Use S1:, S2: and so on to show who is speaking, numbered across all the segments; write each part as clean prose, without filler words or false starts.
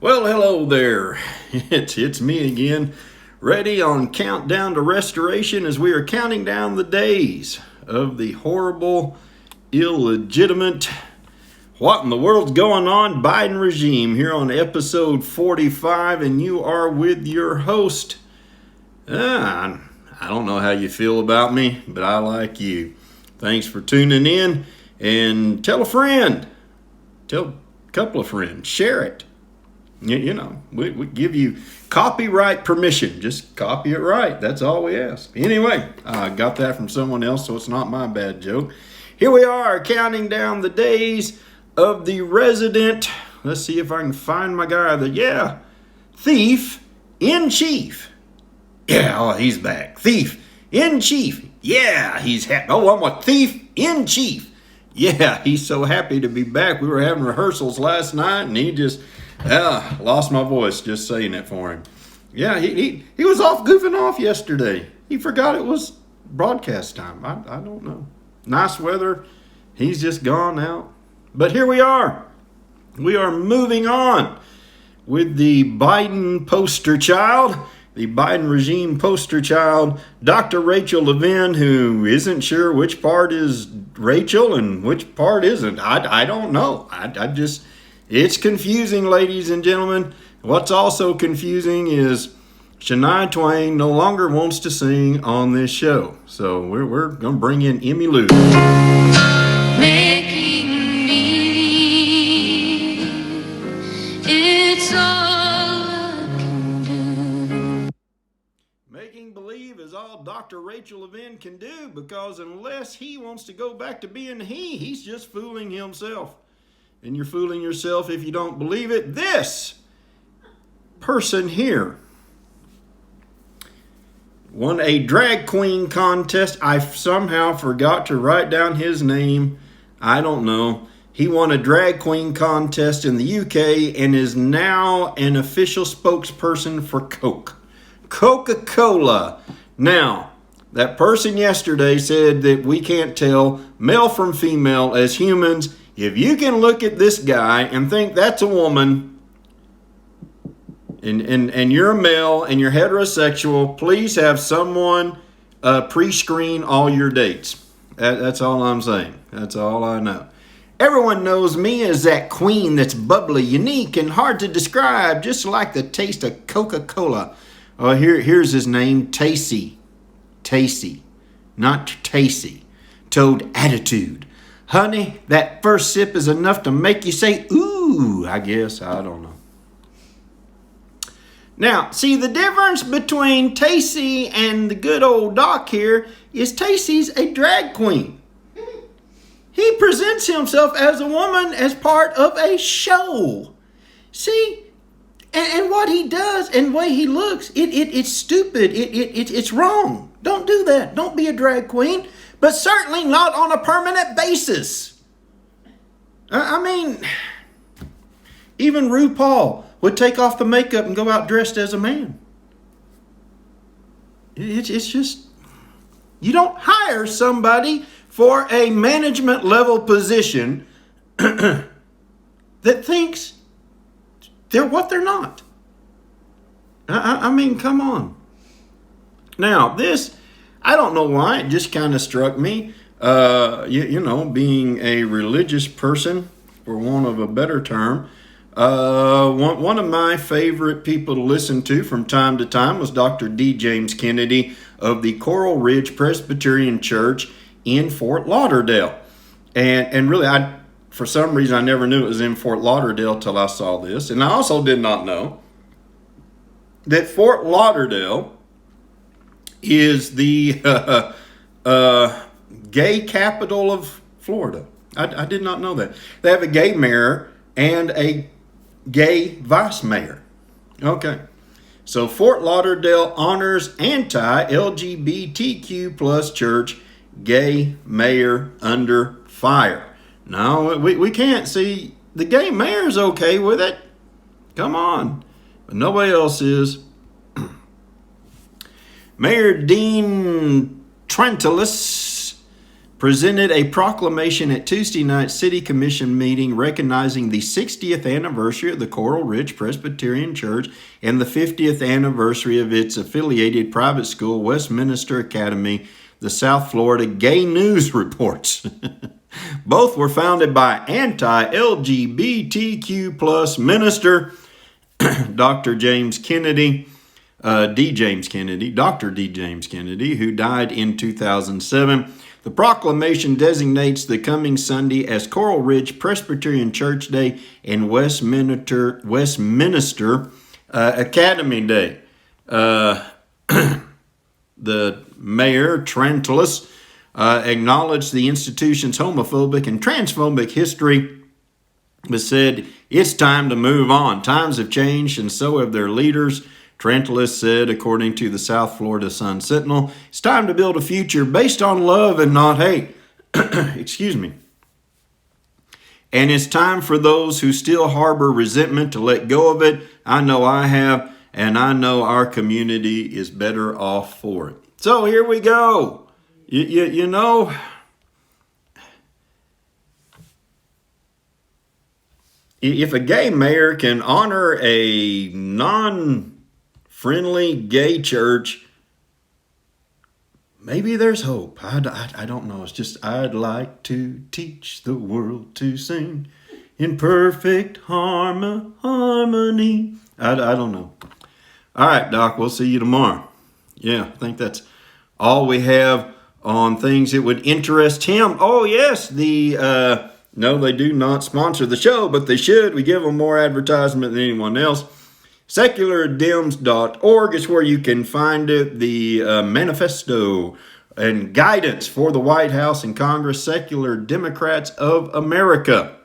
S1: Well, hello there. It's me again, ready on Countdown to Restoration as we are counting down the days of the horrible, illegitimate, what in the world's going on Biden regime here on episode 45, and you are with your host. I don't know how you feel about me, but I like you. Thanks for tuning in, and tell a friend, tell a couple of friends, share it. You know, we give you copyright permission. Just copy it right. That's all we ask. Anyway, I got that from someone else, so it's not my bad joke. Here we are, counting down the days of the resident. Let's see if I can find my guy. Thief in chief. Yeah, he's back. Thief in chief. Yeah, he's happy. Oh, I'm a thief in chief. Yeah, he's so happy to be back. We were having rehearsals last night, and he just... lost my voice just saying it for him. Yeah, he was off goofing off yesterday. He forgot it was broadcast time. I don't know. Nice weather. He's just gone out. But here we are. We are moving on with the Biden poster child, the Biden regime poster child, Dr. Rachel Levin, who isn't sure which part is Rachel and which part isn't. I don't know. It's confusing, ladies and gentlemen. What's also confusing is Shania Twain no longer wants to sing on this show. So we're going to bring in Emmy Lou.
S2: Making me, it's all I can do.
S1: Making believe is all Dr. Rachel Levin can do, because unless he wants to go back to being he's just fooling himself. And you're fooling yourself if you don't believe it. This person here won a drag queen contest. I somehow forgot to write down his name. I don't know. He won a drag queen contest in the UK and is now an official spokesperson for Coca-Cola. Now, that person yesterday said that we can't tell male from female as humans. If you can look at this guy and think that's a woman, and you're a male and you're heterosexual, please have someone pre-screen all your dates. That's all I'm saying. That's all I know. Everyone knows me as that queen that's bubbly, unique, and hard to describe, just like the taste of Coca-Cola. Here's his name, Tacy. Tacy, not Tacy. Toad attitude. Honey, that first sip is enough to make you say, ooh, I guess. I don't know. Now, see, the difference between Tacy and the good old Doc here is Tacy's a drag queen. He presents himself as a woman as part of a show. See, and what he does and the way he looks, it's stupid. It's wrong. Don't do that. Don't be a drag queen. But certainly not on a permanent basis. I mean, even RuPaul would take off the makeup and go out dressed as a man. It's just, you don't hire somebody for a management level position that thinks they're what they're not. I mean, come on. Now, this... I don't know why, it just kind of struck me, being a religious person, for want of a better term. One of my favorite people to listen to from time to time was Dr. D. James Kennedy of the Coral Ridge Presbyterian Church in Fort Lauderdale. And really, for some reason, I never knew it was in Fort Lauderdale till I saw this. And I also did not know that Fort Lauderdale is the gay capital of Florida. I did not know that. They have a gay mayor and a gay vice mayor. Okay. So Fort Lauderdale honors anti-LGBTQ plus church, gay mayor under fire. No, we can't see. The gay mayor's okay with it. Come on. But nobody else is. Mayor Dean Trentalis presented a proclamation at Tuesday night's City Commission meeting recognizing the 60th anniversary of the Coral Ridge Presbyterian Church and the 50th anniversary of its affiliated private school, Westminster Academy, the South Florida Gay News Reports. Both were founded by anti-LGBTQ plus minister Dr. James Kennedy, Dr. D. James Kennedy, who died in 2007. The proclamation designates the coming Sunday as Coral Ridge Presbyterian Church Day and Westminster Academy Day. The mayor, Trentlis, acknowledged the institution's homophobic and transphobic history, but said it's time to move on. Times have changed, and so have their leaders. Trentlis said, according to the South Florida Sun Sentinel, it's time to build a future based on love and not hate. Excuse me. And it's time for those who still harbor resentment to let go of it. I know I have, and I know our community is better off for it. So here we go. You know, if a gay mayor can honor a non-friendly gay church, maybe there's hope. I don't know. It's just I'd like to teach the world to sing in perfect harmony. I don't know. All right, Doc, we'll see you tomorrow. Yeah, I think that's all we have on things that would interest him. Oh, yes, no, they do not sponsor the show, but they should. We give them more advertisement than anyone else. SecularDems.org is where you can find it. The manifesto and guidance for the White House and Congress, Secular Democrats of America.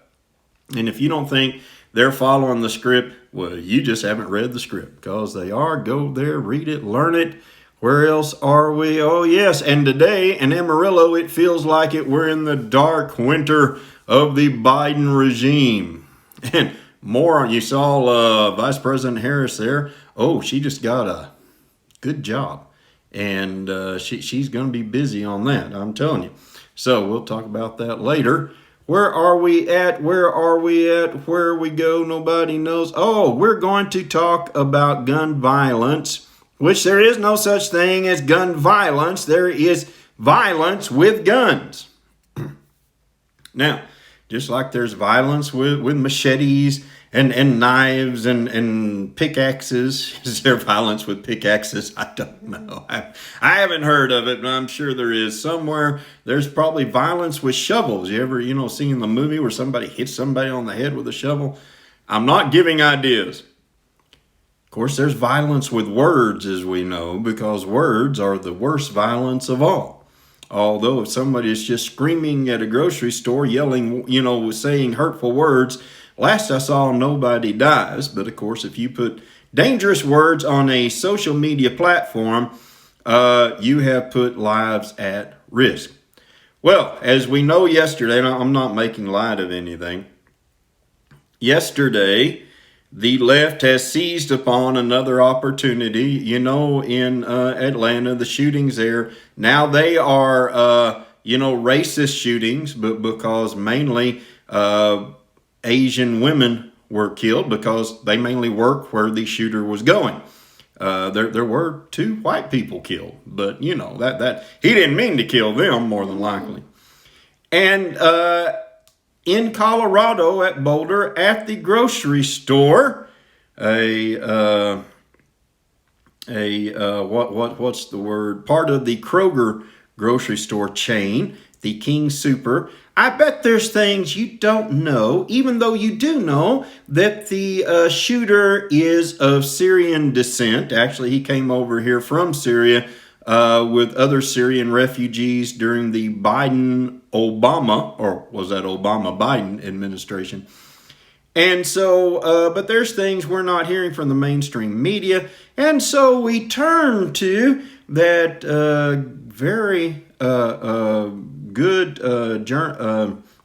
S1: And if you don't think they're following the script, well, you just haven't read the script, because they are. Go there, read it, learn it. Where else are we? Oh, yes. And today in Amarillo, it feels like we're in the dark winter of the Biden regime. And more, you saw Vice President Harris there. Oh, she just got a good job. And she's going to be busy on that, I'm telling you. So we'll talk about that later. Where are we at? Where we go? Nobody knows. Oh, we're going to talk about gun violence, which there is no such thing as gun violence. There is violence with guns. Now, just like there's violence with machetes and knives and pickaxes. Is there violence with pickaxes? I don't know. I haven't heard of it, but I'm sure there is somewhere. There's probably violence with shovels. You ever, seen the movie where somebody hits somebody on the head with a shovel? I'm not giving ideas. Of course, there's violence with words, as we know, because words are the worst violence of all. Although if somebody is just screaming at a grocery store, yelling, saying hurtful words, last I saw, nobody dies. But of course, if you put dangerous words on a social media platform, you have put lives at risk. Well, as we know yesterday, and I'm not making light of anything, yesterday, the left has seized upon another opportunity, in Atlanta, the shootings there. Now they are, racist shootings, but because mainly Asian women were killed because they mainly work where the shooter was going. There were 2 white people killed, but that he didn't mean to kill them, more than likely. And in Colorado at Boulder, at the grocery store, what's the word? Part of the Kroger grocery store chain, the King Super. I bet there's things you don't know, even though you do know that the shooter is of Syrian descent. Actually, he came over here from Syria with other Syrian refugees during the Biden-Obama, or was that Obama-Biden administration? And so, but there's things we're not hearing from the mainstream media. And so we turn to that very good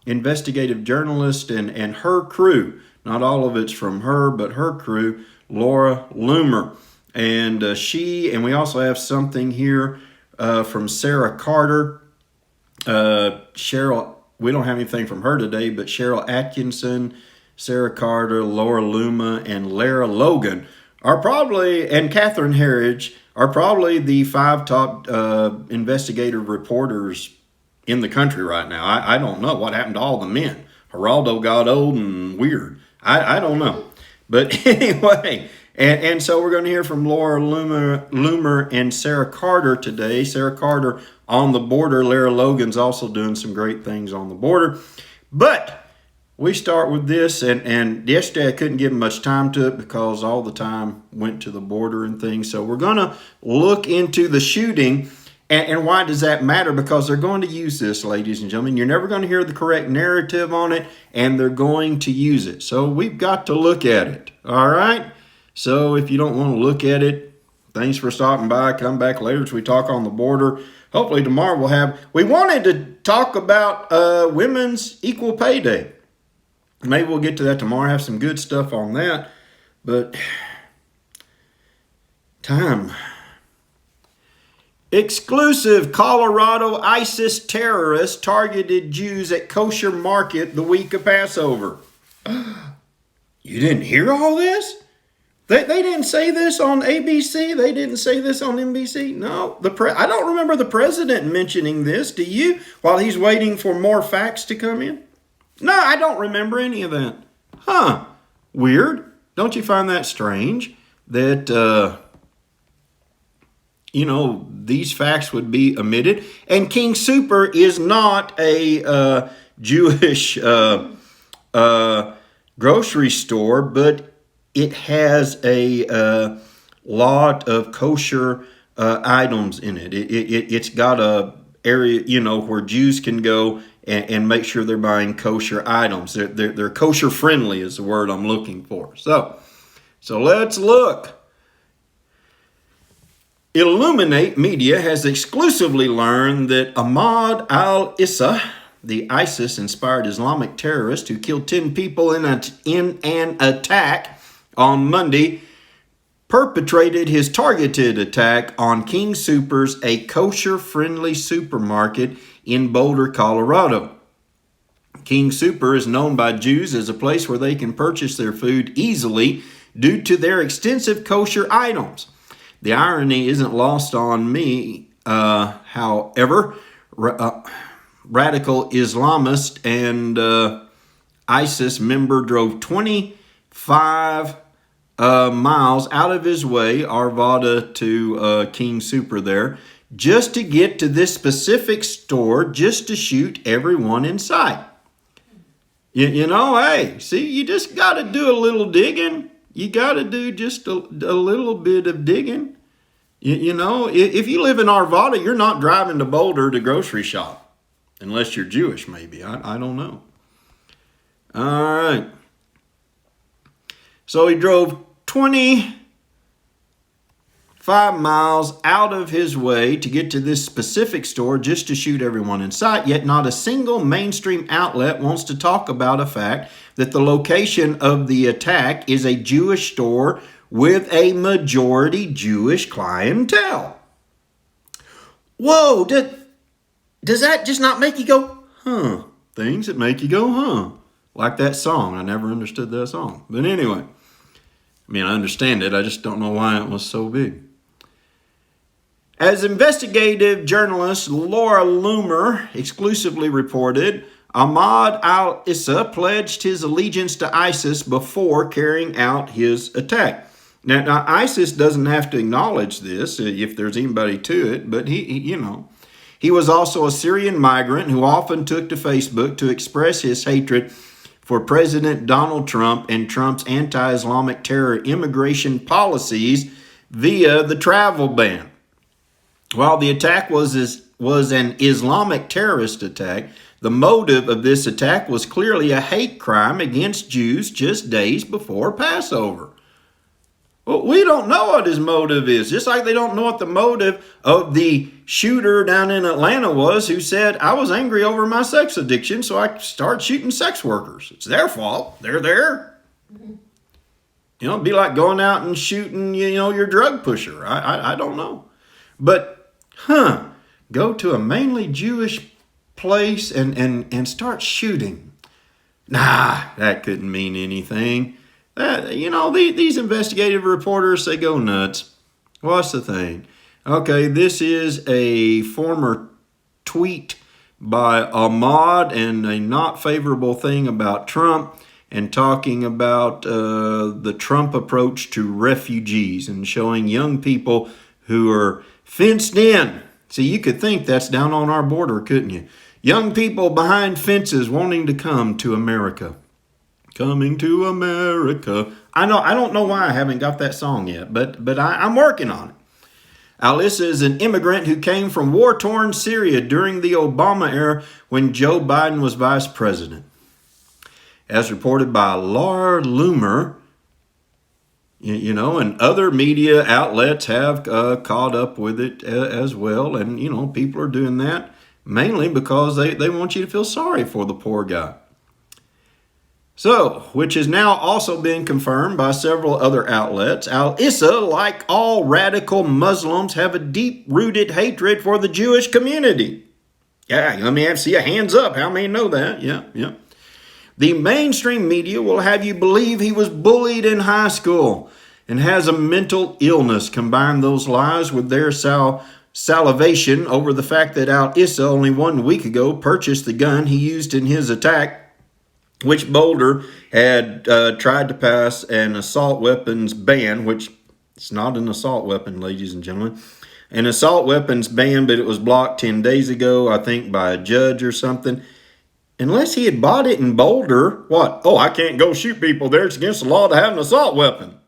S1: investigative journalist and her crew. Not all of it's from her, but her crew, Laura Loomer. And and we also have something here from Sarah Carter. Cheryl, we don't have anything from her today, but Cheryl Atkinson, Sarah Carter, Laura Luma, and Lara Logan are probably, and Catherine Herridge are probably the 5 top investigative reporters in the country right now. I don't know what happened to all the men. Geraldo got old and weird. I don't know. But anyway, and so we're going to hear from Laura Loomer and Sarah Carter today. Sarah Carter on the border. Lara Logan's also doing some great things on the border. But we start with this, and yesterday I couldn't give much time to it because all the time went to the border and things. So we're going to look into the shooting. And why does that matter? Because they're going to use this, ladies and gentlemen. You're never going to hear the correct narrative on it, and they're going to use it. So we've got to look at it, all right? So if you don't want to look at it, thanks for stopping by. Come back later as we talk on the border. Hopefully tomorrow we wanted to talk about Women's Equal Pay Day. Maybe we'll get to that tomorrow, have some good stuff on that. But time. Exclusive Colorado ISIS terrorists targeted Jews at kosher market the week of Passover. You didn't hear all this? They didn't say this on ABC. They didn't say this on NBC. No, I don't remember the president mentioning this. Do you? While he's waiting for more facts to come in? No, I don't remember any of that. Huh. Weird. Don't you find that strange that... these facts would be omitted. And King Super is not a Jewish grocery store, but it has a lot of kosher items in it. It's got a area, where Jews can go and make sure they're buying kosher items. They're kosher friendly is the word I'm looking for. So let's look. Illuminate Media has exclusively learned that Ahmad al-Issa, the ISIS-inspired Islamic terrorist who killed 10 people in an attack on Monday, perpetrated his targeted attack on King Soopers, a kosher-friendly supermarket in Boulder, Colorado. King Super is known by Jews as a place where they can purchase their food easily due to their extensive kosher items. The irony isn't lost on me, however, radical Islamist and ISIS member drove 25 miles out of his way, Arvada to King Super there, just to get to this specific store, just to shoot everyone in sight. Hey, see, you just got to do a little digging. You got to do just a little bit of digging. If you live in Arvada, you're not driving to Boulder to grocery shop. Unless you're Jewish, maybe. I don't know. All right. So he drove 25 miles out of his way to get to this specific store just to shoot everyone in sight, yet not a single mainstream outlet wants to talk about a fact that the location of the attack is a Jewish store with a majority Jewish clientele. Whoa, does that just not make you go, huh? Things that make you go, huh? Like that song. I never understood that song. But anyway, I understand it. I just don't know why it was so big. As investigative journalist Laura Loomer exclusively reported, Ahmad al-Issa pledged his allegiance to ISIS before carrying out his attack. Now ISIS doesn't have to acknowledge this if there's anybody to it, but he was also a Syrian migrant who often took to Facebook to express his hatred for President Donald Trump and Trump's anti-Islamic terror immigration policies via the travel ban. While the attack was an Islamic terrorist attack, the motive of this attack was clearly a hate crime against Jews just days before Passover. Well, we don't know what his motive is, just like they don't know what the motive of the shooter down in Atlanta was who said, I was angry over my sex addiction, so I started shooting sex workers. It's their fault. They're there. It'd be like going out and shooting, your drug pusher. I don't know. But, go to a mainly Jewish place and start shooting. Nah, that couldn't mean anything. These investigative reporters, they go nuts. What's the thing? Okay, this is a former tweet by Ahmad and a not favorable thing about Trump and talking about the Trump approach to refugees and showing young people who are fenced in. See, you could think that's down on our border, couldn't you? Young people behind fences wanting to come to America. Coming to America. I don't know why I haven't got that song yet, but I'm working on it. Alyssa is an immigrant who came from war-torn Syria during the Obama era when Joe Biden was vice president. As reported by Laura Loomer, and other media outlets have caught up with it as well. And, people are doing that mainly because they want you to feel sorry for the poor guy. So, which has now also been confirmed by several other outlets, Al-Issa, like all radical Muslims, have a deep-rooted hatred for the Jewish community. Yeah, let me see a hands up. How many know that? Yeah. The mainstream media will have you believe he was bullied in high school and has a mental illness. Combine those lies with their salivation over the fact that Al-Issa only 1 week ago purchased the gun he used in his attack, which Boulder had tried to pass an assault weapons ban, which it's not an assault weapon, ladies and gentlemen. An assault weapons ban, but it was blocked 10 days ago, I think, by a judge or something. Unless he had bought it in Boulder, what? Oh, I can't go shoot people there. It's against the law to have an assault weapon.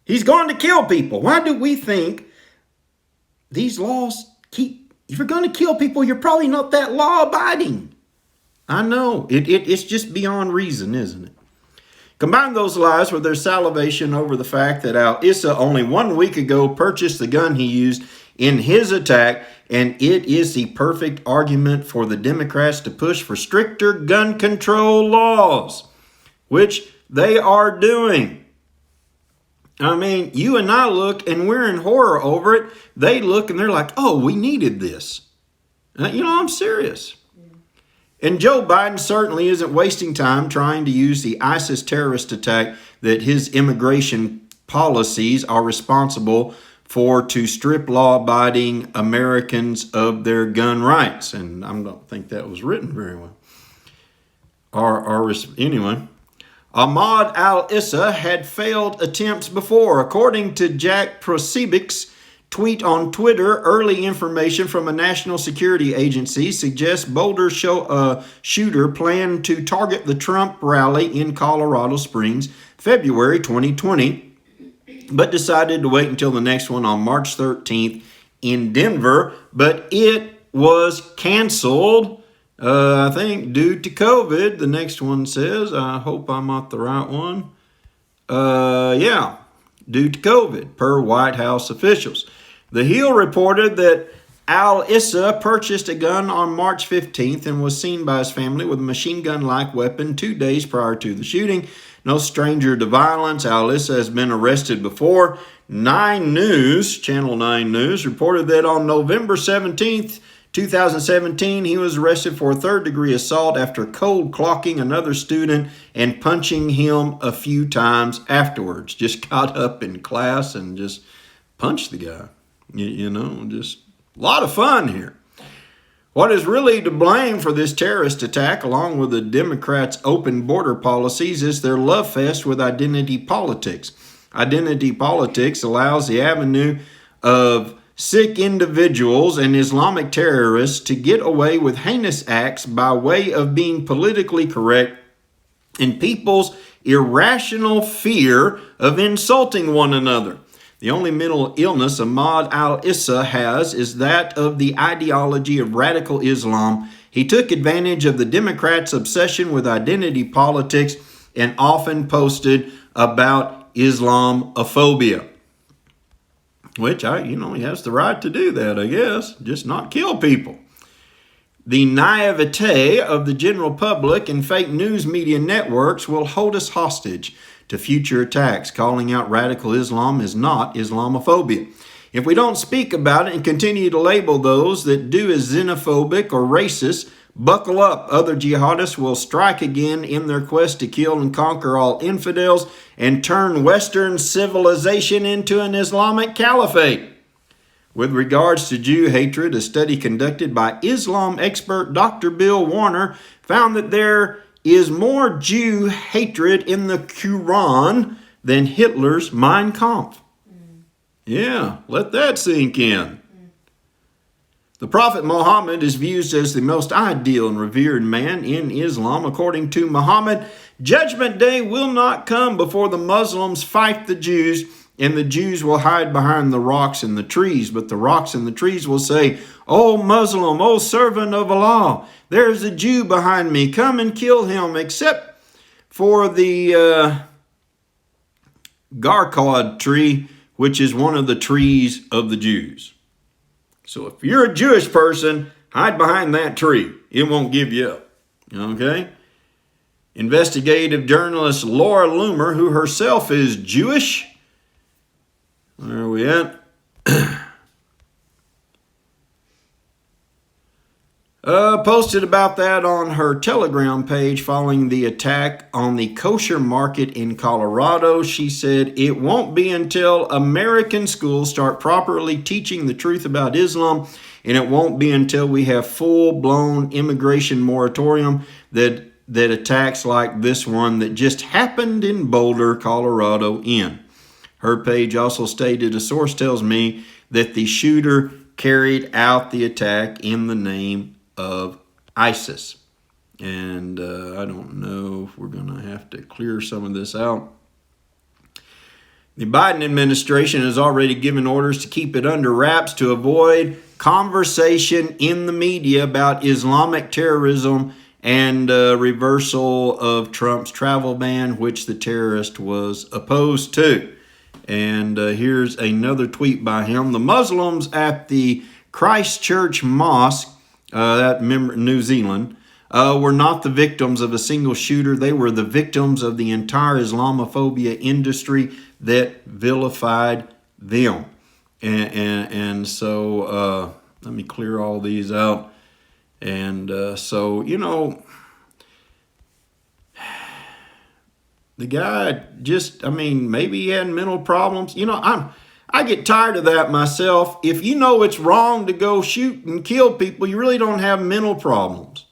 S1: He's going to kill people. Why do we think these laws if you're going to kill people, you're probably not that law-abiding? I know. It's just beyond reason, isn't it? Combine those lies with their salivation over the fact that Al-Issa only 1 week ago purchased the gun he used in his attack, and it is the perfect argument for the Democrats to push for stricter gun control laws, which they are doing. I mean, you and I look and we're in horror over it. They look and they're like, oh, we needed this. I'm serious. And Joe Biden certainly isn't wasting time trying to use the ISIS terrorist attack that his immigration policies are responsible for to strip law-abiding Americans of their gun rights. And I don't think that was written very well. Anyway, Ahmad Al-Issa had failed attempts before. According to Jack Prosebik's tweet on Twitter, early information from a national security agency suggests Boulder shooter planned to target the Trump rally in Colorado Springs, February 2020, but decided to wait until the next one on March 13th in Denver, but it was canceled, I think, due to COVID. The next one says, I hope I'm not the right one. Due to COVID, per White House officials. The Hill reported that Al-Issa purchased a gun on March 15th and was seen by his family with a machine gun-like weapon 2 days prior to the shooting. No stranger to violence, Al-Issa has been arrested before. Channel 9 News, reported that on November 17th, 2017, he was arrested for a third-degree assault after cold clocking another student and punching him a few times afterwards. Just got up in class and just punched the guy. Just a lot of fun here. What is really to blame for this terrorist attack, along with the Democrats' open border policies, is their love fest with identity politics. Identity politics allows the avenue of sick individuals and Islamic terrorists to get away with heinous acts by way of being politically correct and people's irrational fear of insulting one another. The only mental illness Ahmad Al-Issa has is that of the ideology of radical Islam. He took advantage of the Democrats' obsession with identity politics and often posted about Islamophobia. Which, he has the right to do that, I guess. Just not kill people. The naivete of the general public and fake news media networks will hold us hostage to future attacks. Calling out radical Islam is not Islamophobia. If we don't speak about it and continue to label those that do as xenophobic or racist, buckle up. Other jihadists will strike again in their quest to kill and conquer all infidels and turn Western civilization into an Islamic caliphate. With regards to Jew hatred, a study conducted by Islam expert Dr. Bill Warner found that there is more Jew hatred in the Quran than Hitler's Mein Kampf. Yeah, let that sink in. The Prophet Muhammad is viewed as the most ideal and revered man in Islam. According to Muhammad, Judgment Day will not come before the Muslims fight the Jews, and the Jews will hide behind the rocks and the trees. But the rocks and the trees will say, "O Muslim, O servant of Allah, there is a Jew behind me. Come and kill him," except for the Garkod tree, which is one of the trees of the Jews. So if you're a Jewish person, hide behind that tree. It won't give you up. Okay? Investigative journalist Laura Loomer, who herself is Jewish, where are we at? Posted about that on her Telegram page following the attack on the kosher market in Colorado. She said, "It won't be until American schools start properly teaching the truth about Islam, and it won't be until we have full-blown immigration moratorium that attacks like this one that just happened in Boulder, Colorado end." Her page also stated, "A source tells me that the shooter carried out the attack in the name of ISIS." And I don't know if we're going to have to clear some of this out. The Biden administration has already given orders to keep it under wraps to avoid conversation in the media about Islamic terrorism and reversal of Trump's travel ban, which the terrorist was opposed to. And here's another tweet by him. "The Muslims at the Christchurch Mosque, New Zealand, were not the victims of a single shooter. They were the victims of the entire Islamophobia industry that vilified them." And so let me clear all these out. And so, you know, the guy just, I mean, maybe he had mental problems. You know, I get tired of that myself. If you know it's wrong to go shoot and kill people, you really don't have mental problems.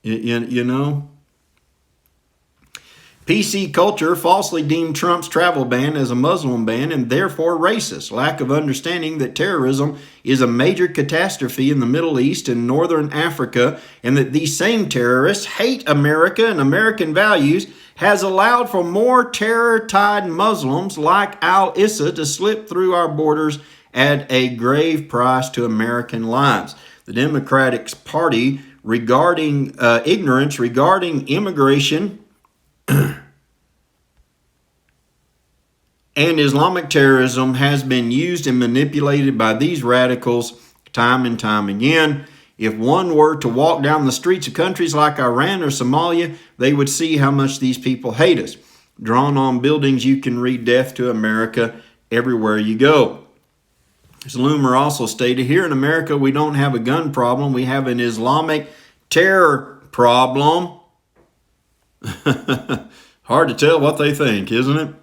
S1: You know? PC culture falsely deemed Trump's travel ban as a Muslim ban and therefore racist. Lack of understanding that terrorism is a major catastrophe in the Middle East and Northern Africa, and that these same terrorists hate America and American values, has allowed for more terror-tied Muslims like al-Issa to slip through our borders at a grave price to American lives. The Democratic Party, regarding ignorance regarding immigration and Islamic terrorism, has been used and manipulated by these radicals time and time again. If one were to walk down the streets of countries like Iran or Somalia, they would see how much these people hate us. Drawn on buildings, you can read "Death to America" everywhere you go. As Loomer also stated, here in America, we don't have a gun problem. We have an Islamic terror problem. Hard to tell what they think, isn't it?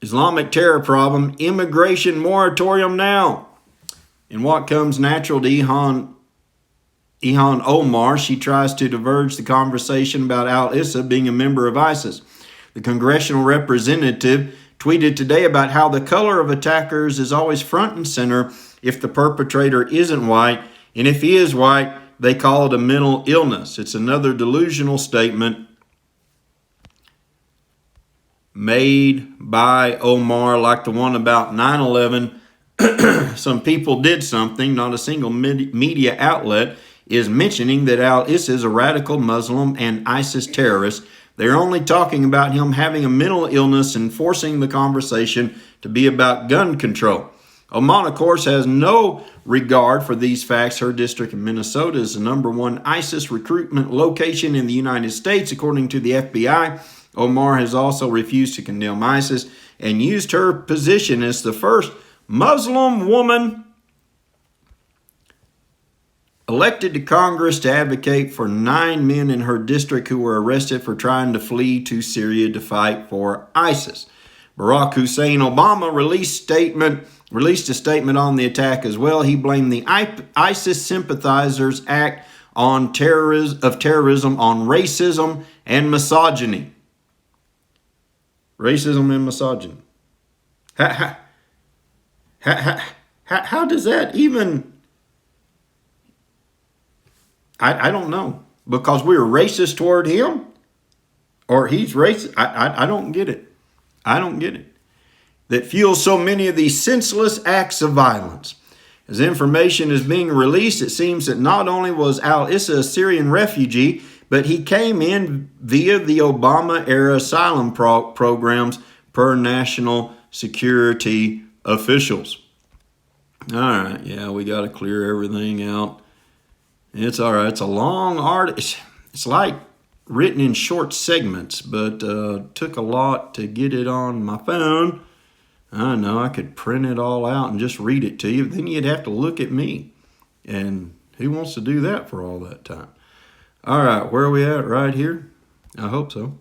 S1: Islamic terror problem, immigration moratorium now. And what comes natural to Ilhan Omar, she tries to diverge the conversation about al-Issa being a member of ISIS. The congressional representative tweeted today about how the color of attackers is always front and center if the perpetrator isn't white, and if he is white, they call it a mental illness. It's another delusional statement made by Omar, like the one about 9/11. Some people did something. Not a single media outlet is mentioning that al-Issa is a radical Muslim and ISIS terrorist. They're only talking about him having a mental illness and forcing the conversation to be about gun control. Oman, of course, has no regard for these facts. Her district in Minnesota is the #1 ISIS recruitment location in the United States, according to the FBI. Omar has also refused to condemn ISIS and used her position as the first Muslim woman elected to Congress to advocate for 9 men in her district who were arrested for trying to flee to Syria to fight for ISIS. Barack Hussein Obama released a statement on the attack as well. He blamed the ISIS sympathizers' act on terrorism on racism and misogyny. Racism and misogyny. How does that even... I don't know. Because we're racist toward him? Or he's racist? I don't get it. I don't get it. That fuels so many of these senseless acts of violence. As information is being released, it seems that not only was Al-Issa a Syrian refugee, but he came in via the Obama-era asylum programs per national security officials. All right, yeah, we got to clear everything out. It's all right. It's a long article. It's like written in short segments, but took a lot to get it on my phone. I know I could print it all out and just read it to you. Then you'd have to look at me. And who wants to do that for all that time? All right, where are we at? Right here? I hope so.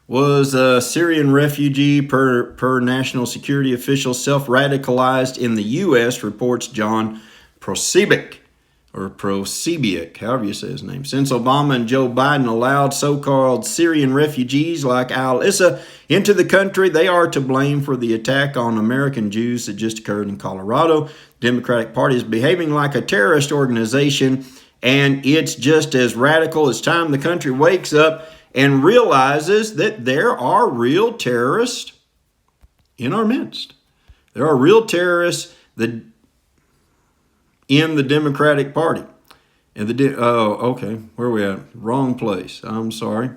S1: Was a Syrian refugee per national security official self-radicalized in the U.S., reports John Prosebic, or Prosebic, however you say his name. Since Obama and Joe Biden allowed so-called Syrian refugees like Al-Issa into the country, they are to blame for the attack on American Jews that just occurred in Colorado. The Democratic Party is behaving like a terrorist organization, and it's just as radical. It's time the country wakes up and realizes that there are real terrorists in our midst. There are real terrorists that in the Democratic Party. And okay, where are we at? Wrong place. I'm sorry.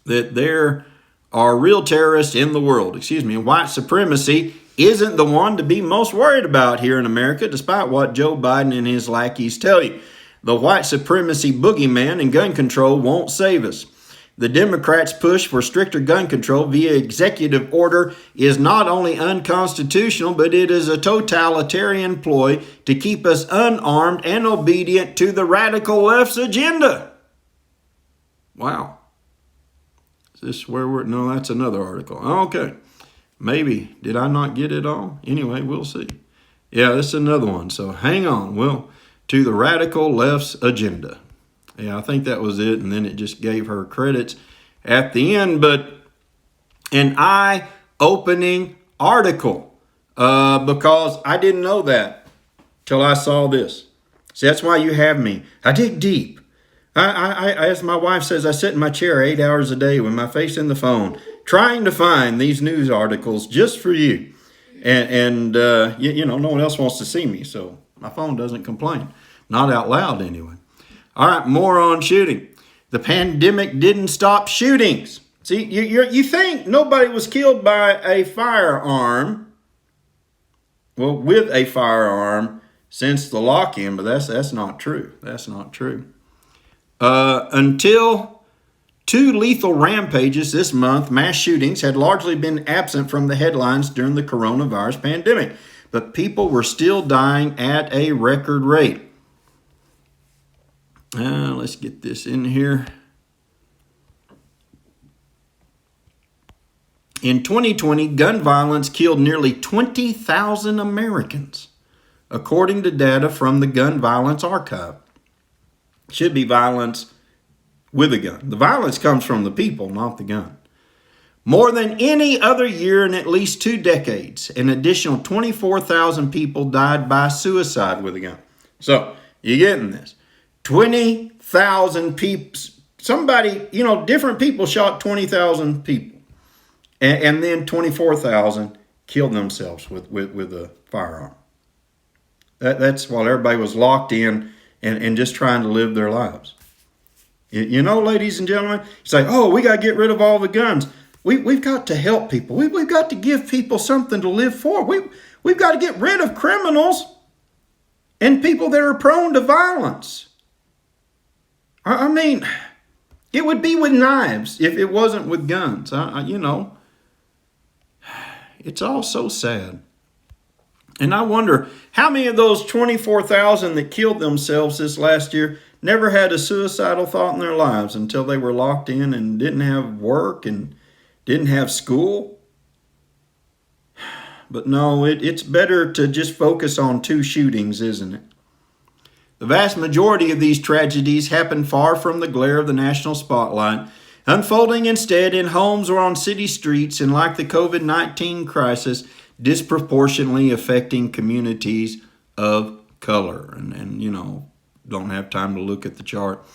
S1: That there are real terrorists in the world. And white supremacy isn't the one to be most worried about here in America, despite what Joe Biden and his lackeys tell you. The white supremacy boogeyman and gun control won't save us. The Democrats' push for stricter gun control via executive order is not only unconstitutional, but it is a totalitarian ploy to keep us unarmed and obedient to the radical left's agenda. Wow. Is this where we're... No, that's another article. Okay. Maybe. Did I not get it all? Anyway, we'll see. Yeah, this is another one. So hang on. Well, to the radical left's agenda. Yeah, I think that was it, and then it just gave her credits at the end. But an eye-opening article, because I didn't know that till I saw this. See, that's why you have me. I dig deep. I as my wife says, I sit in my chair 8 hours a day with my face in the phone, trying to find these news articles just for you. And you know, no one else wants to see me, so my phone doesn't complain. Not out loud, anyway. All right, more on shooting. The pandemic didn't stop shootings. See, you think nobody was killed by a firearm, well, with a firearm since the lock-in, but that's not true. That's not true. Until 2 lethal rampages this month, mass shootings had largely been absent from the headlines during the coronavirus pandemic, but people were still dying at a record rate. Let's get this in here. In 2020, gun violence killed nearly 20,000 Americans, according to data from the Gun Violence Archive. It should be violence with a gun. The violence comes from the people, not the gun. More than any other year in at least 2 decades, an additional 24,000 people died by suicide with a gun. So, you're getting this. 20,000 people, somebody, different people shot 20,000 people. And then 24,000 killed themselves with a firearm. That's while everybody was locked in and just trying to live their lives. Ladies and gentlemen, you say, oh, we got to get rid of all the guns. We've got to help people. We've got to give people something to live for. We've got to get rid of criminals and people that are prone to violence. I mean, It would be with knives if it wasn't with guns. It's all so sad. And I wonder how many of those 24,000 that killed themselves this last year never had a suicidal thought in their lives until they were locked in and didn't have work and didn't have school. But no, it's better to just focus on 2 shootings, isn't it? The vast majority of these tragedies happen far from the glare of the national spotlight, unfolding instead in homes or on city streets, and like the COVID-19 crisis, disproportionately affecting communities of color. And don't have time to look at the chart.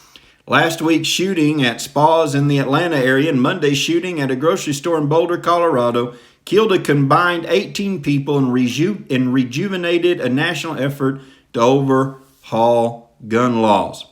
S1: Last week's shooting at spas in the Atlanta area and Monday's shooting at a grocery store in Boulder, Colorado, killed a combined 18 people and rejuvenated a national effort to overhaul gun laws.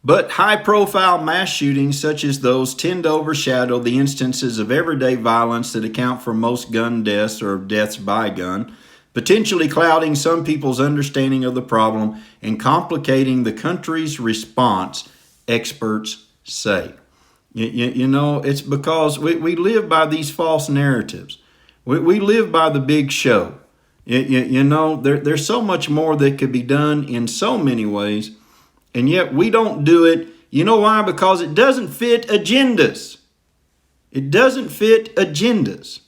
S1: But high-profile mass shootings such as those tend to overshadow the instances of everyday violence that account for most gun deaths or deaths by gun, potentially clouding some people's understanding of the problem and complicating the country's response, experts say. It's because we live by these false narratives. We live by the big show. There's so much more that could be done in so many ways, and yet we don't do it. You know why? Because it doesn't fit agendas. It doesn't fit agendas.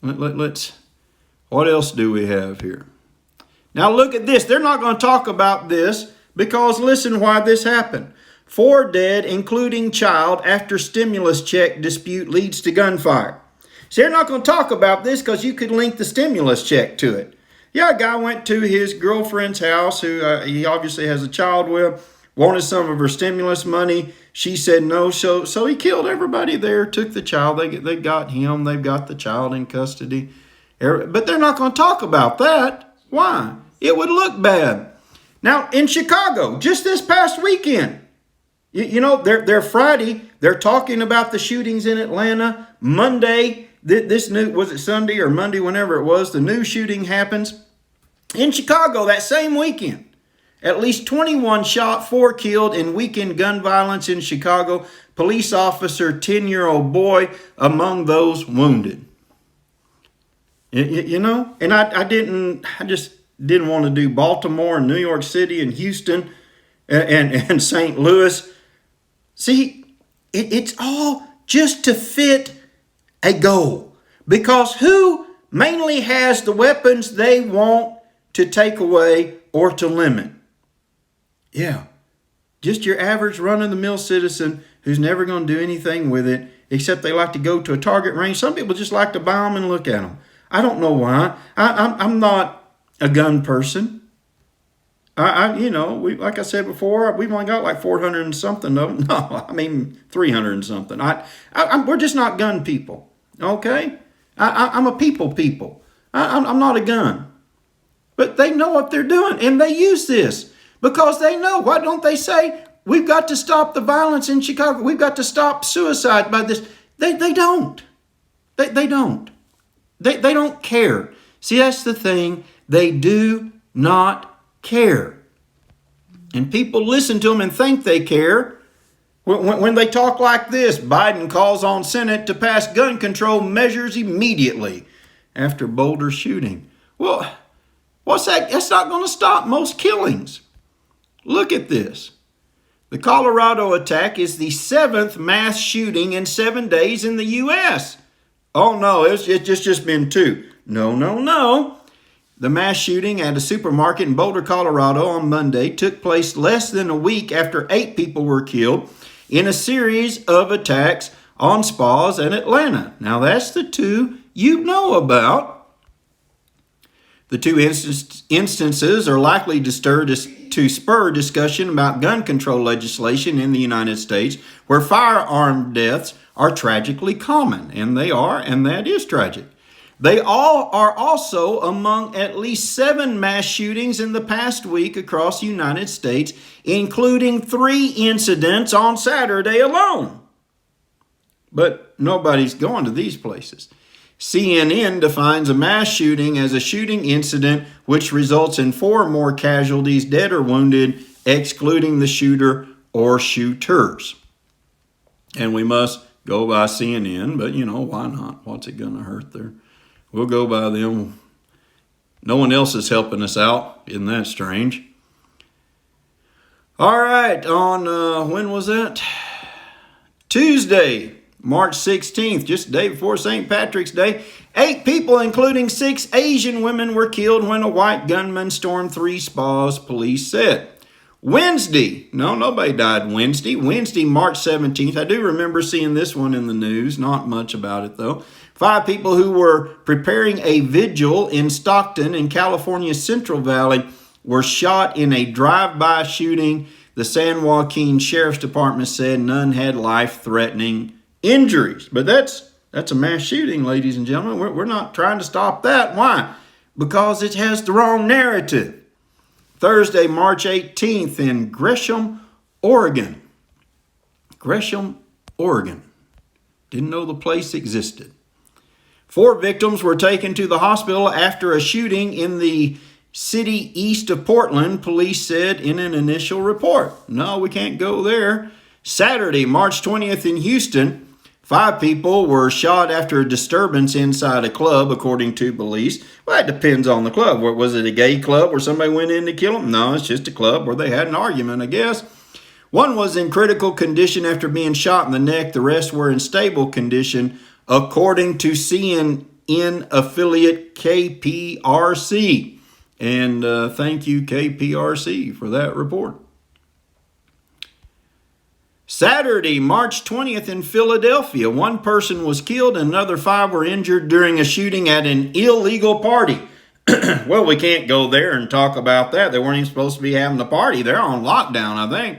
S1: What else do we have here? Now look at this. They're not going to talk about this because listen why this happened. 4 dead, including child, after stimulus check dispute leads to gunfire. So they're not going to talk about this because you could link the stimulus check to it. Yeah, a guy went to his girlfriend's house who he obviously has a child with, wanted some of her stimulus money. She said no, so he killed everybody there, took the child. They got him. They've got the child in custody. But they're not going to talk about that. Why? It would look bad. Now, in Chicago, just this past weekend, they're Friday. They're talking about the shootings in Atlanta. Monday, was it Sunday or Monday, whenever it was, the new shooting happens. In Chicago that same weekend, at least 21 shot, 4 killed in weekend gun violence in Chicago. Police officer, 10-year-old boy among those wounded. And I just didn't want to do Baltimore and New York City and Houston and St. Louis. See, it's all just to fit a goal. Because who mainly has the weapons they want to take away or to limit? Yeah, just your average run-of-the-mill citizen who's never going to do anything with it except they like to go to a target range. Some people just like to buy them and look at them. I don't know why. I'm not a gun person. Like I said before, we've only got like 400 and something of them. No, 300 and something. We're just not gun people. Okay? I'm a people. I'm not a gun. But they know what they're doing, and they use this because they know. Why don't they say, we've got to stop the violence in Chicago. We've got to stop suicide by this. They don't. They don't. They don't care. See, that's the thing. They do not care. And people listen to them and think they care. When they talk like this, Biden calls on Senate to pass gun control measures immediately after Boulder shooting. Well, what's that? That's not going to stop most killings. Look at this. The Colorado attack is the 7th mass shooting in 7 days in the U.S. Oh, no, it's just been 2. No. The mass shooting at a supermarket in Boulder, Colorado on Monday took place less than a week after 8 people were killed in a series of attacks on spas in Atlanta. Now, that's the 2 you know about. The 2 instances are likely to spur discussion about gun control legislation in the United States, where firearm deaths are tragically common, and they are, and that is tragic. They all are also among at least 7 mass shootings in the past week across the United States, including 3 incidents on Saturday alone. But nobody's going to these places. CNN defines a mass shooting as a shooting incident which results in 4 or more casualties, dead or wounded, excluding the shooter or shooters. And we must go by CNN, but why not? What's it going to hurt there? We'll go by them. No one else is helping us out. Isn't that strange? All right, on, when was that? Tuesday, March 16th, just the day before St. Patrick's Day, 8 people, including 6 Asian women, were killed when a white gunman stormed 3 spas, police said. Wednesday, no, nobody died Wednesday. Wednesday, March 17th. I do remember seeing this one in the news. Not much about it, though. 5 people who were preparing a vigil in Stockton in California's Central Valley were shot in a drive-by shooting. The San Joaquin Sheriff's Department said none had life-threatening injuries. But that's a mass shooting, ladies and gentlemen. We're not trying to stop that. Why? Because it has the wrong narrative. Thursday, March 18th in Gresham, Oregon. Gresham, Oregon. Didn't know the place existed. 4 victims were taken to the hospital after a shooting in the city east of Portland, police said in an initial report. No, we can't go there. Saturday, March 20th in Houston, 5 people were shot after a disturbance inside a club, according to police. Well, it depends on the club. Was it a gay club where somebody went in to kill them? No, it's just a club where they had an argument, I guess. 1 was in critical condition after being shot in the neck. The rest were in stable condition, according to CNN affiliate KPRC. And thank you, KPRC, for that report. Saturday, March 20th in Philadelphia, 1 person was killed and another 5 were injured during a shooting at an illegal party. Well, we can't go there and talk about that. They weren't even supposed to be having a party. They're on lockdown, I think.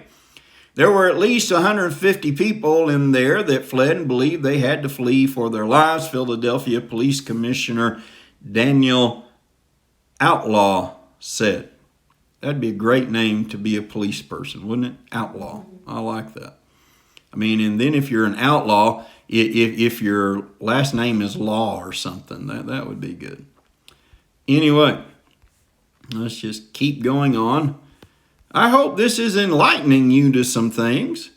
S1: There were at least 150 people in there that fled and believed they had to flee for their lives. Philadelphia Police Commissioner Daniel Outlaw said. That'd be a great name to be a police person, wouldn't it? Outlaw. I like that. I mean, and then if you're an outlaw, if your last name is Law or something, that would be good. Anyway, let's just keep going on. I hope this is enlightening you to some things,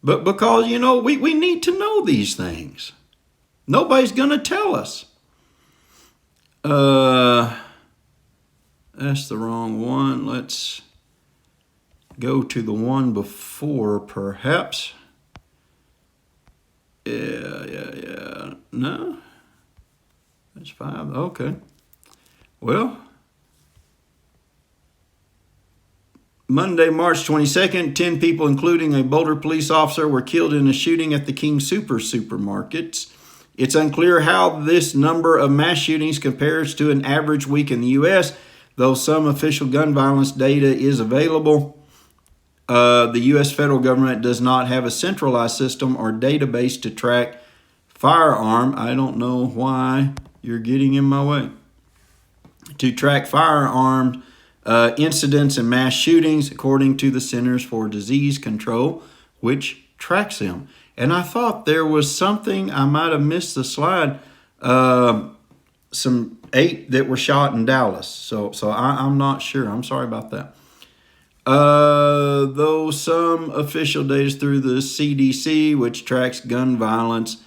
S1: but because, we need to know these things. Nobody's going to tell us. That's the wrong one. Let's go to the one before, perhaps. Yeah. No? That's 5. Okay. Well, Monday, March 22nd, 10 people, including a Boulder police officer, were killed in a shooting at the King supermarkets. It's unclear how this number of mass shootings compares to an average week in the U.S., though some official gun violence data is available. The U.S. federal government does not have a centralized system or database to track firearm. I don't know why you're getting in my way. To track firearm incidents and mass shootings, according to the Centers for Disease Control, which tracks them. And I thought there was something, I might have missed the slide, some 8 that were shot in Dallas. So I'm not sure. I'm sorry about that. Though some official data is through the CDC, which tracks gun violence,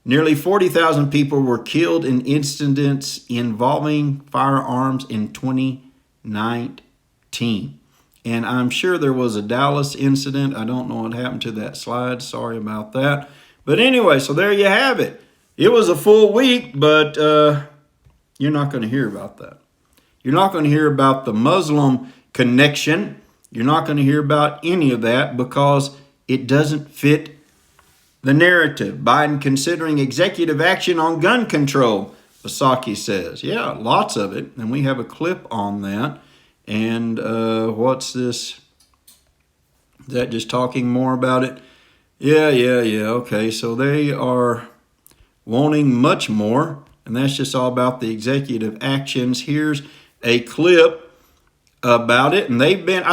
S1: nearly 40,000 people were killed in incidents involving firearms in 2019. And I'm sure there was a Dallas incident. I don't know what happened to that slide. Sorry about that. But anyway, so there you have it. It was a full week, but you're not going to hear about that. You're not going to hear about the Muslim connection. You're not going to hear about any of that because it doesn't fit the narrative. Biden considering executive action on gun control, Psaki says. Yeah, lots of it. And we have a clip on that. And what's this? Is that just talking more about it? Yeah. Okay, so they are wanting much more. And that's just all about the executive actions. Here's a clip about it. And I've been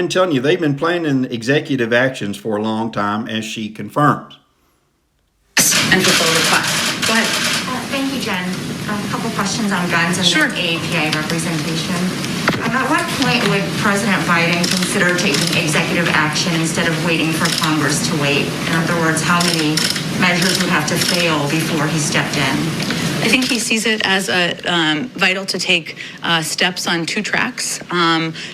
S1: telling you, they've been planning executive actions for a long time, as she confirms.
S3: And fulfill requests. Go ahead.
S4: Thank you, Jen.
S3: questions on guns and
S4: Sure.
S3: the AAPI representation. At what point would President Biden consider taking executive action instead of waiting for Congress to wait? In other words, how many measures would have to fail before he stepped in?
S4: I think he sees it as vital to take steps on two tracks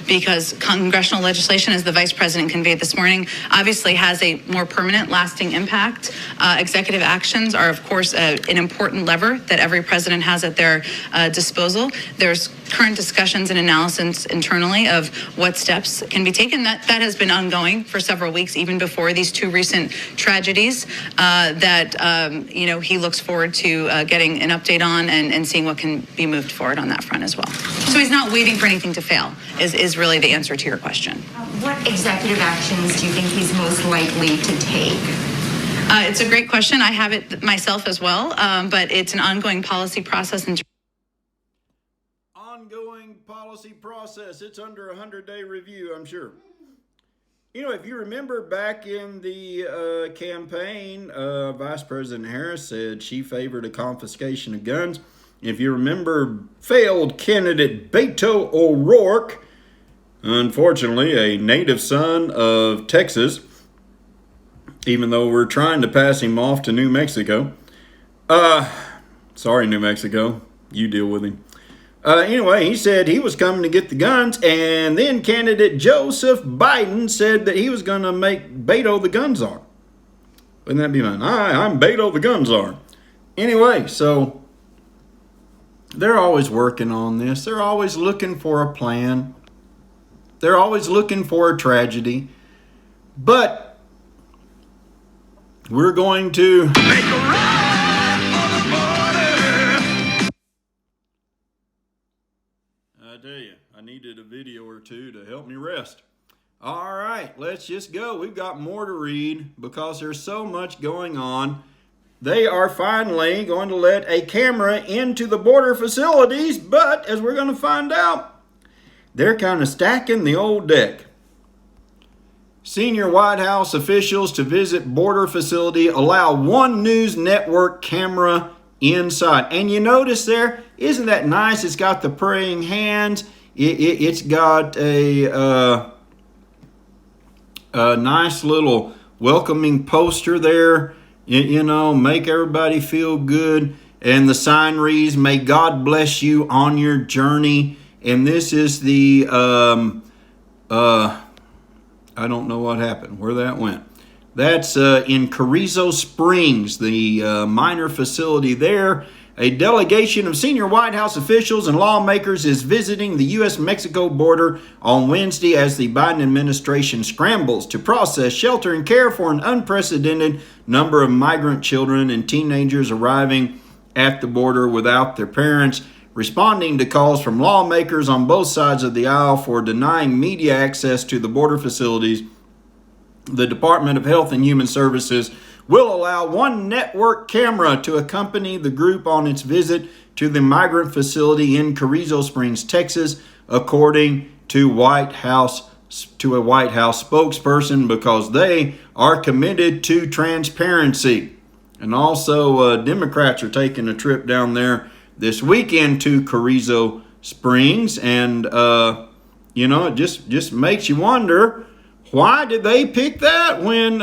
S4: because congressional legislation, as the vice president conveyed this morning, obviously has a more permanent, lasting impact. Executive actions are, of course, an important lever that every president has at their disposal. There's current discussions and analysis internally of what steps can be taken. That has been ongoing for several weeks, even before these two recent tragedies. He looks forward to getting an update on and seeing what can be moved forward on that front as well. So he's not waiting for anything to fail. Is really the answer to your question.
S3: What executive actions do you think he's most likely to take?
S4: It's a great question. I have it myself as well, but it's an ongoing policy process.
S1: Ongoing policy process. It's under a 100-day review, I'm sure. You know, if you remember back in the campaign, Vice President Harris said she favored a confiscation of guns. If you remember, failed candidate Beto O'Rourke, unfortunately a native son of Texas, even though we're trying to pass him off to New Mexico. Sorry, New Mexico. You deal with him. Anyway, he said he was coming to get the guns, and then candidate Joseph Biden said that he was going to make Beto the gun czar. Wouldn't that be fun? Hi, I'm Beto the gun czar. Anyway, so they're always working on this. They're always looking for a plan. They're always looking for a tragedy. But we're going to make a run for the border. I tell you, I needed a video or two to help me rest. All right, let's just go. We've got more to read because there's so much going on. They are finally going to let a camera into the border facilities, but as we're going to find out, they're kind of stacking the old deck. Senior White House officials to visit border facility allow one news network camera inside. And you notice there, isn't that nice? It's got the praying hands. It's got a nice little welcoming poster there. You know, make everybody feel good. And the sign reads, "May God bless you on your journey." And this is the, I don't know what happened, where that went. That's in Carrizo Springs, the minor facility there. A delegation of senior White House officials and lawmakers is visiting the U.S.-Mexico border on Wednesday as the Biden administration scrambles to process shelter and care for an unprecedented number of migrant children and teenagers arriving at the border without their parents, responding to calls from lawmakers on both sides of the aisle for denying media access to the border facilities. The Department of Health and Human Services will allow one network camera to accompany the group on its visit to the migrant facility in Carrizo Springs, Texas, according to a White House spokesperson, because they are committed to transparency. And also, Democrats are taking a trip down there this weekend to Carrizo Springs, and it just makes you wonder, why did they pick that when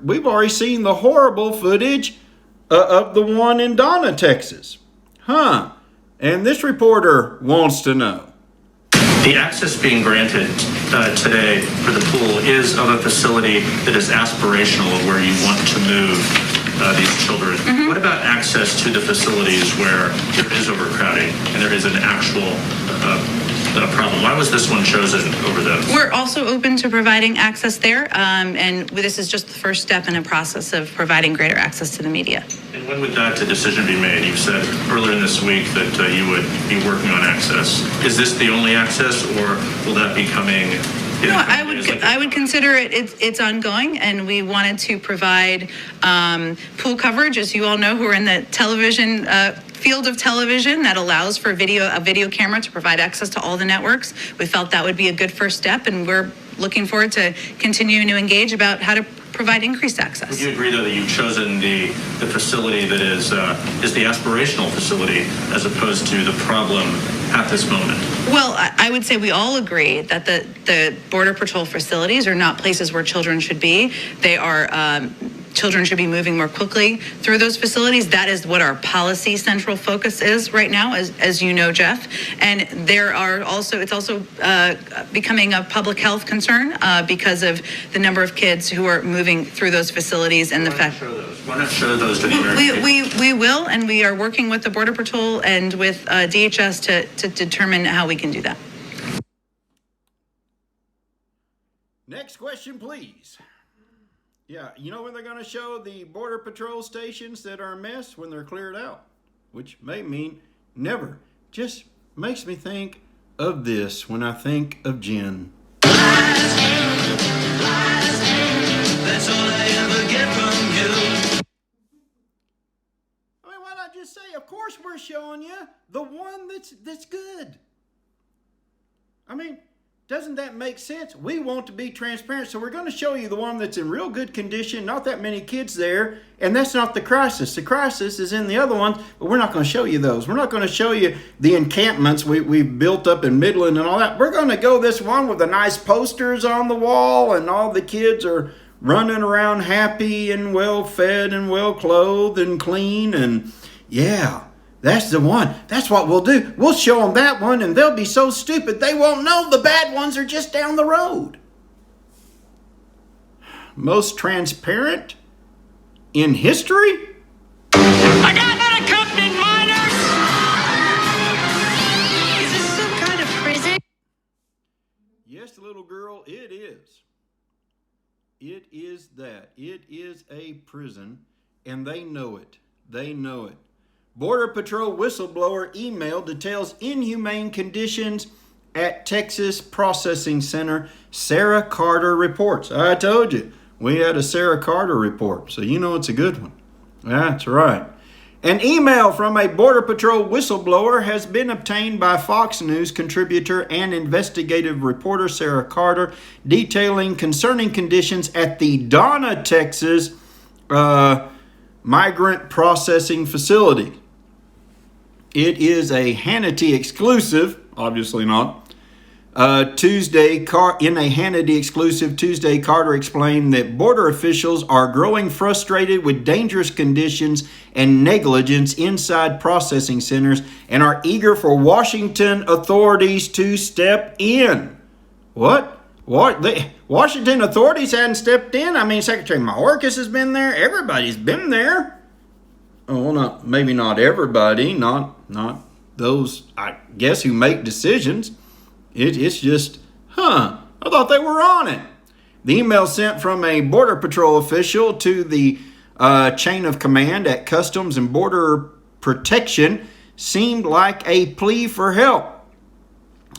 S1: we've already seen the horrible footage of the one in Donna, Texas? And this reporter wants to know.
S5: The access being granted today for the pool is of a facility that is aspirational of where you want to move these children. Mm-hmm. What about access to the facilities where there is overcrowding and there is an actual problem? Why was this one chosen over those?
S4: We're also open to providing access there, and this is just the first step in a process of providing greater access to the media.
S5: And when would that decision be made? You said earlier in this week that you would be working on access. Is this the only access, or will that be coming?
S4: No, I would consider it's ongoing, and we wanted to provide pool coverage, as you all know, who are in the television field of television, that allows for a video camera to provide access to all the networks. We felt that would be a good first step, and we're looking forward to continuing to engage about how to provide increased access.
S5: Would you agree, though, that you've chosen the facility that is the aspirational facility as opposed to the problem at this moment?
S4: Well, I would say we all agree that the Border Patrol facilities are not places where children should be. They are children should be moving more quickly through those facilities. That is what our policy central focus is right now, as you know, Jeff. And it's also becoming a public health concern because of the number of kids who are moving through those facilities and the fact.
S5: Why not show those to the American people?
S4: We will, and we are working with the Border Patrol and with DHS to determine how we can do that.
S1: Next question, please. Yeah, you know when they're going to show the Border Patrol stations that are a mess? When they're cleared out, which may mean never. Just makes me think of this when I think of Jen.
S6: That's all I ever get from you.
S1: I mean, why not just say, of course we're showing you the one that's good. I mean, doesn't that make sense? We want to be transparent, so we're going to show you the one that's in real good condition, not that many kids there, and that's not the crisis. The crisis is in the other ones, but we're not going to show you those. We're not going to show you the encampments we've built up in Midland and all that. We're going to go this one with the nice posters on the wall, and all the kids are running around happy and well-fed and well-clothed and clean, and yeah. That's the one. That's what we'll do. We'll show them that one, and they'll be so stupid they won't know the bad ones are just down the road. Most transparent in history?
S6: I got unaccompanied minors!
S2: Is this some kind of prison?
S1: Yes, little girl, it is. It is that. It is a prison, and they know it. They know it. Border Patrol whistleblower email details inhumane conditions at Texas Processing Center. Sarah Carter reports. I told you, we had a Sarah Carter report, so you know it's a good one. That's right. An email from a Border Patrol whistleblower has been obtained by Fox News contributor and investigative reporter Sarah Carter, detailing concerning conditions at the Donna, Texas migrant processing facility. It is a Hannity exclusive, obviously not. In a Hannity exclusive Tuesday, Carter explained that border officials are growing frustrated with dangerous conditions and negligence inside processing centers and are eager for Washington authorities to step in. What? Washington authorities hadn't stepped in? I mean, Secretary Mayorkas has been there. Everybody's been there. Oh, maybe not everybody, not those, I guess, who make decisions. It's just, I thought they were on it. The email sent from a Border Patrol official to the chain of command at Customs and Border Protection seemed like a plea for help,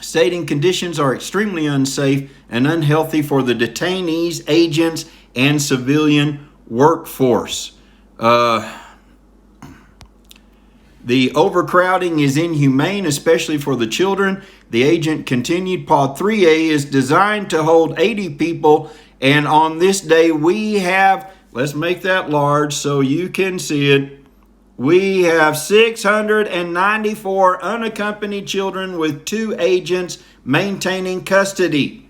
S1: stating conditions are extremely unsafe and unhealthy for the detainees, agents, and civilian workforce. The overcrowding is inhumane, especially for the children. The agent continued, Pod 3A is designed to hold 80 people, and on this day we have, let's make that large so you can see it, we have 694 unaccompanied children with 2 agents maintaining custody.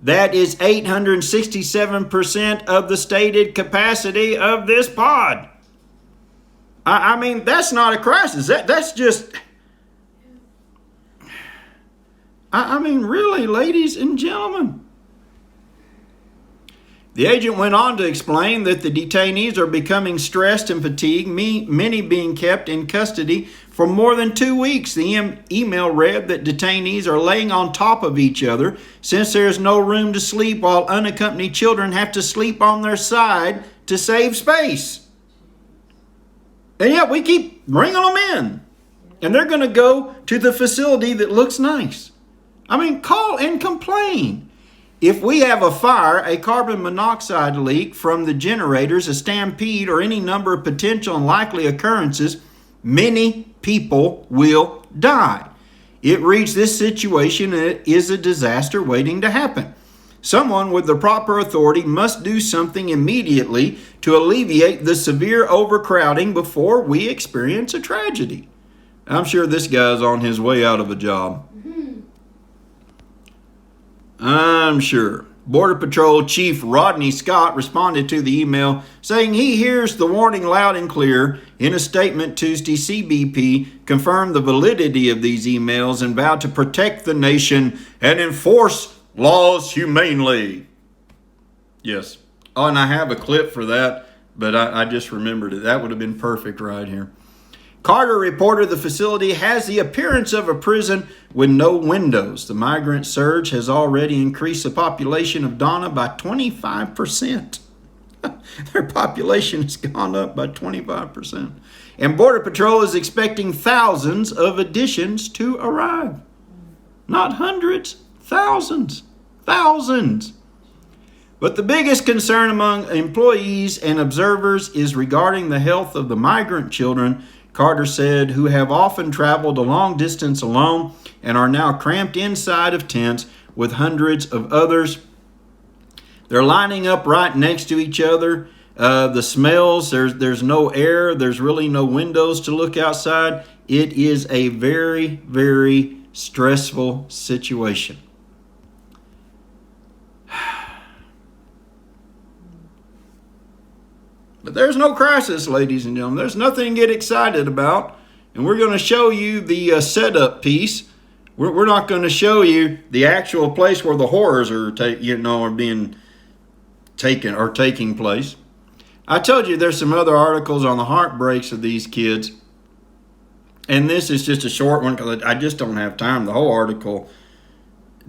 S1: That is 867% of the stated capacity of this pod. I mean, that's not a crisis. That's just... I mean, really, ladies and gentlemen. The agent went on to explain that the detainees are becoming stressed and fatigued, many being kept in custody for more than 2 weeks. The email read that detainees are laying on top of each other since there is no room to sleep, while unaccompanied children have to sleep on their side to save space. And yet we keep bringing them in. And they're going to go to the facility that looks nice. I mean, call and complain. If we have a fire, a carbon monoxide leak from the generators, a stampede, or any number of potential and likely occurrences, many people will die. It reads, this situation is a disaster waiting to happen. Someone with the proper authority must do something immediately to alleviate the severe overcrowding before we experience a tragedy. I'm sure this guy's on his way out of a job. I'm sure. Border Patrol Chief Rodney Scott responded to the email saying he hears the warning loud and clear. In a statement Tuesday, CBP confirmed the validity of these emails and vowed to protect the nation and enforce laws humanely. Yes. Oh, and I have a clip for that, but I just remembered it. That would have been perfect right here. Carter reported the facility has the appearance of a prison with no windows. The migrant surge has already increased the population of Donna by 25%. Their population has gone up by 25%. And Border Patrol is expecting thousands of additions to arrive. Not hundreds, thousands. Thousands. But the biggest concern among employees and observers is regarding the health of the migrant children, Carter said, who have often traveled a long distance alone and are now cramped inside of tents with hundreds of others. They're lining up right next to each other. The smells, there's no air. There's really no windows to look outside. It is a very, very stressful situation. But there's no crisis, ladies and gentlemen. There's nothing to get excited about. And we're going to show you the setup piece. We're not going to show you the actual place where the horrors are being taken or taking place. I told you there's some other articles on the heartbreaks of these kids. And this is just a short one because I just don't have time. The whole article,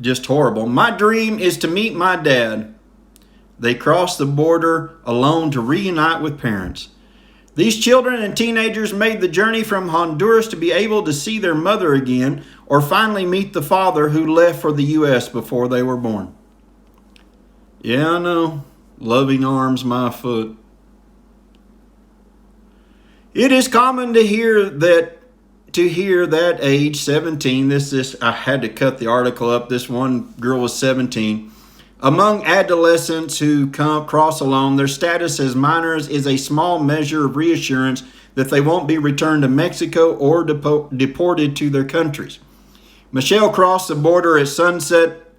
S1: just horrible. My dream is to meet my dad. They crossed the border alone to reunite with parents. These children and teenagers made the journey from Honduras to be able to see their mother again or finally meet the father who left for the U.S. before they were born. Yeah, I know. Loving arms, my foot. It is common to hear that age, 17, I had to cut the article up. This one girl was 17. Among adolescents who cross alone, their status as minors is a small measure of reassurance that they won't be returned to Mexico or deported to their countries. Michelle crossed the border at sunset.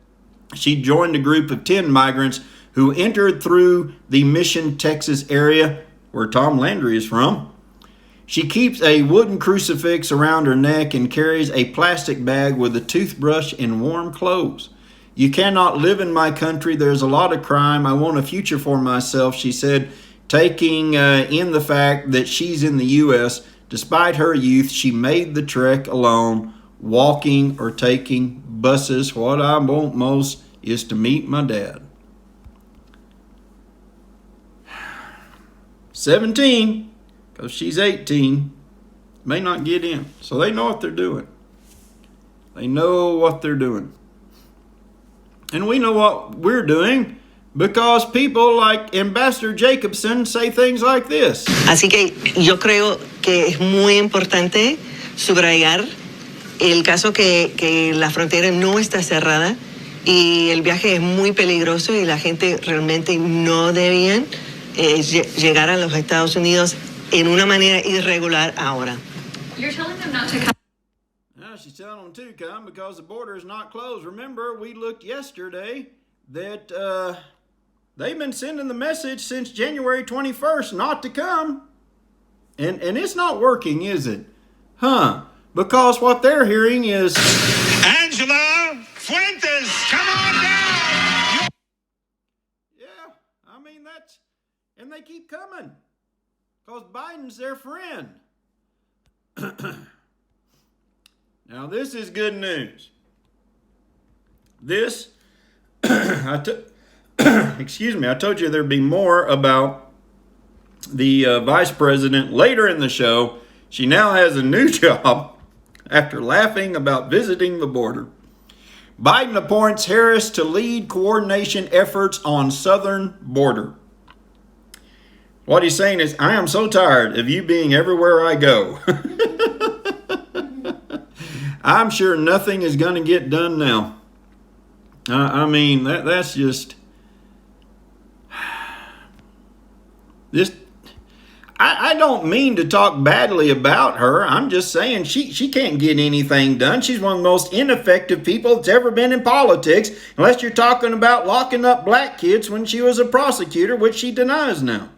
S1: She joined a group of 10 migrants who entered through the Mission, Texas area, where Tom Landry is from. She keeps a wooden crucifix around her neck and carries a plastic bag with a toothbrush and warm clothes. You cannot live in my country. There's a lot of crime. I want a future for myself, she said, taking in the fact that she's in the U.S. Despite her youth, she made the trek alone, walking or taking buses. What I want most is to meet my dad. 17, because she's 18, may not get in. So they know what they're doing. They know what they're doing. And we know what we're doing because people like Ambassador Jacobson say things like this.
S7: Así que yo creo que es muy importante subrayar el caso que la frontera no está cerrada y el viaje es muy peligroso y la gente realmente no debían llegar a los Estados Unidos en una manera irregular ahora.
S3: You're telling them not to come.
S1: She's telling them to come because the border is not closed. Remember, we looked yesterday that they've been sending the message since January 21st not to come. And it's not working, is it? Because what they're hearing is...
S6: Angela Fuentes, come on down!
S1: Yeah, I mean, that's... And they keep coming because Biden's their friend. Now, this is good news. This, excuse me, I told you there'd be more about the vice president later in the show. She now has a new job after laughing about visiting the border. Biden appoints Harris to lead coordination efforts on southern border. What he's saying is, I am so tired of you being everywhere I go. I'm sure nothing is going to get done now. I mean, that's just this. I don't mean to talk badly about her. I'm just saying she can't get anything done. She's one of the most ineffective people that's ever been in politics, unless you're talking about locking up black kids when she was a prosecutor, which she denies now.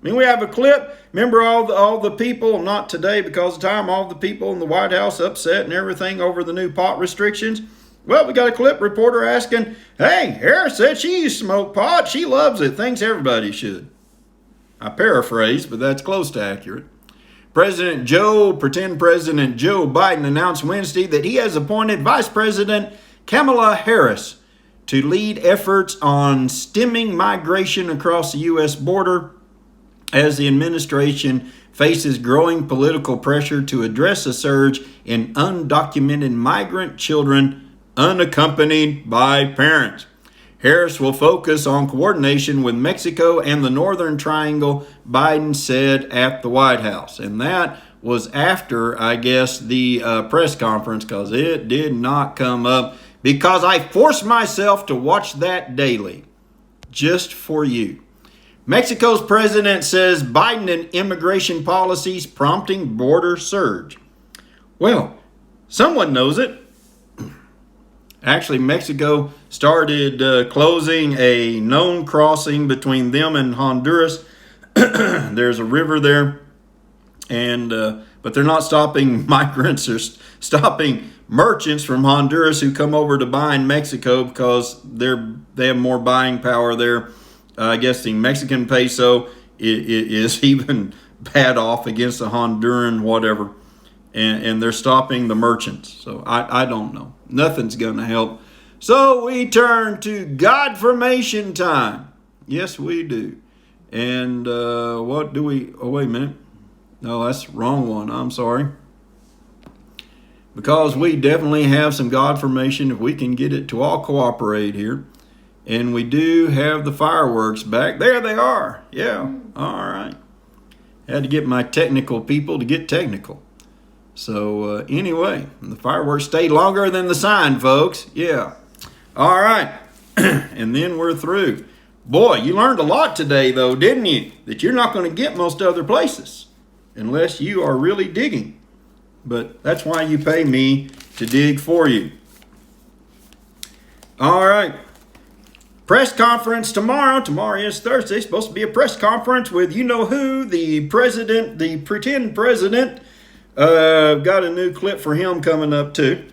S1: I mean, we have a clip. Remember all the people, not today because of time, all the people in the White House upset and everything over the new pot restrictions? Well, we got a clip reporter asking, hey, Harris said she used to smoke pot. She loves it. Thinks everybody should. I paraphrase, but that's close to accurate. Pretend President Joe Biden announced Wednesday that he has appointed Vice President Kamala Harris to lead efforts on stemming migration across the U.S. border as the administration faces growing political pressure to address a surge in undocumented migrant children unaccompanied by parents. Harris will focus on coordination with Mexico and the Northern Triangle, Biden said at the White House. And that was after, I guess, the press conference, because it did not come up, because I forced myself to watch that daily, just for you. Mexico's president says Biden and immigration policies prompting border surge. Well, someone knows it. Actually, Mexico started closing a known crossing between them and Honduras. There's a river there, but they're not stopping migrants or stopping merchants from Honduras who come over to buy in Mexico because they have more buying power there. I guess the Mexican peso is even bad off against the Honduran whatever. And they're stopping the merchants. So I don't know. Nothing's going to help. So we turn to God formation time. Yes, we do. And what do we... Oh, wait a minute. No, that's the wrong one. I'm sorry. Because we definitely have some God formation if we can get it to all cooperate here. And we do have the fireworks back. There they are. Yeah. All right. Had to get my technical people to get technical. So anyway, the fireworks stay longer than the sign, folks. Yeah. All right. And then we're through. Boy, you learned a lot today, though, didn't you? That you're not going to get most other places unless you are really digging. But that's why you pay me to dig for you. All right. Press conference tomorrow. Tomorrow is Thursday. It's supposed to be a press conference with you-know-who, the president, the pretend president. Got a new clip for him coming up too.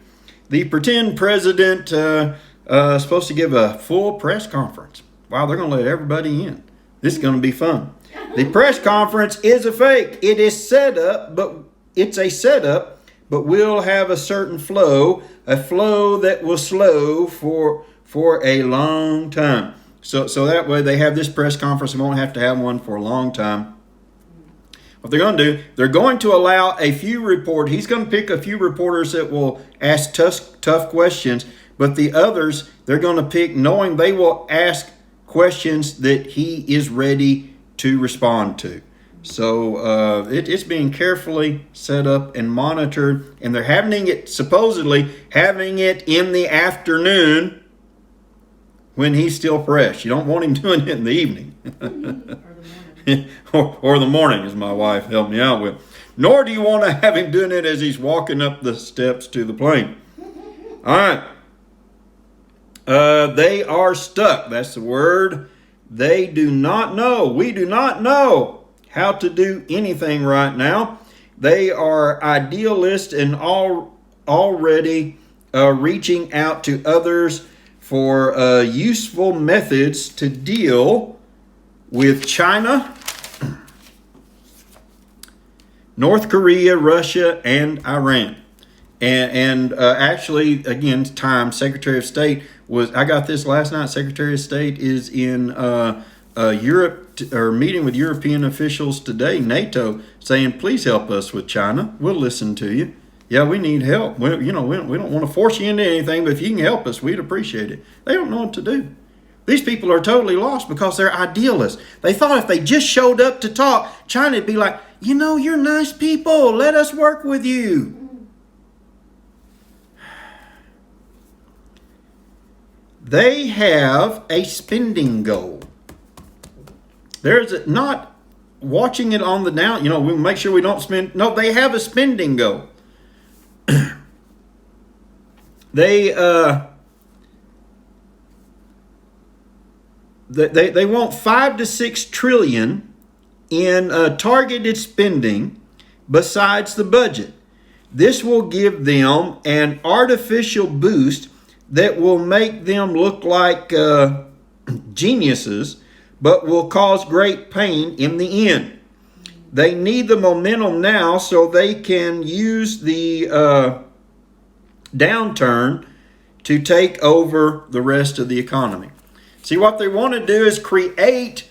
S1: The pretend president supposed to give a full press conference. Wow, they're going to let everybody in. This is going to be fun. The press conference is a fake. It is set up, but it's a setup, but we'll have a certain flow, a flow that will slow for a long time. So that way they have this press conference and won't have to have one for a long time. What they're going to do, they're going to allow a few reporters. He's going to pick a few reporters that will ask tough questions, but the others, they're going to pick knowing they will ask questions that he is ready to respond to. So it's being carefully set up and monitored, and they're supposedly having it in the afternoon when he's still fresh. You don't want him doing it in the evening. or the morning, as my wife helped me out with. Nor do you want to have him doing it as he's walking up the steps to the plane. All right. They are stuck. That's the word. They do not know. We do not know how to do anything right now. They are idealists and already reaching out to others for useful methods to deal with China, North Korea, Russia, and Iran. And actually, again, Secretary of State I got this last night. Secretary of State is in Europe, or meeting with European officials today, NATO, saying, please help us with China. We'll listen to you. Yeah, we need help. We don't want to force you into anything, but if you can help us, we'd appreciate it. They don't know what to do. These people are totally lost because they're idealists. They thought if they just showed up to talk, China would be like, you're nice people. Let us work with you. they have a spending goal. There's not watching it on the down, we make sure we don't spend. No, they have a spending goal. They want 5 to 6 trillion in targeted spending besides the budget. This will give them an artificial boost that will make them look like geniuses, but will cause great pain in the end. They need the momentum now so they can use the downturn to take over the rest of the economy. See, what they want to do is create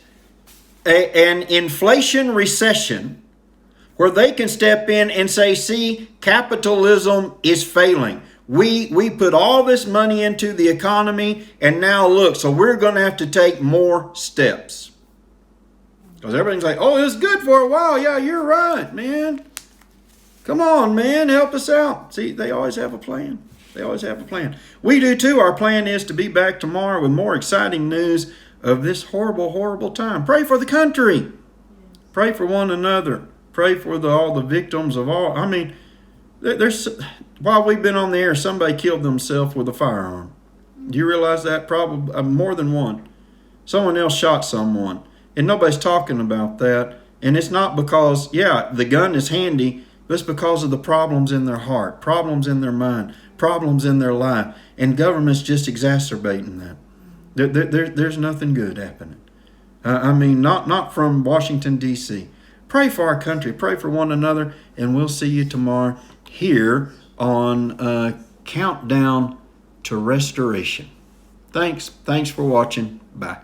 S1: an inflation recession where they can step in and say, see, capitalism is failing. We put all this money into the economy, and now look, so we're going to have to take more steps. Because everything's like, oh, it's good for a while. Yeah, you're right, man. Come on, man, help us out. See, they always have a plan. They always have a plan. We do too. Our plan is to be back tomorrow with more exciting news of this horrible, horrible time. Pray for the country. Pray for one another. Pray for all the victims of all. I mean, there's while we've been on the air, somebody killed themselves with a firearm. Do you realize that? Probably more than one. Someone else shot someone. And nobody's talking about that. And it's not because, the gun is handy, but it's because of the problems in their heart, problems in their mind, problems in their life. And government's just exacerbating that. There's nothing good happening. Not from Washington, D.C. Pray for our country. Pray for one another. And we'll see you tomorrow here on Countdown to Restoration. Thanks for watching. Bye.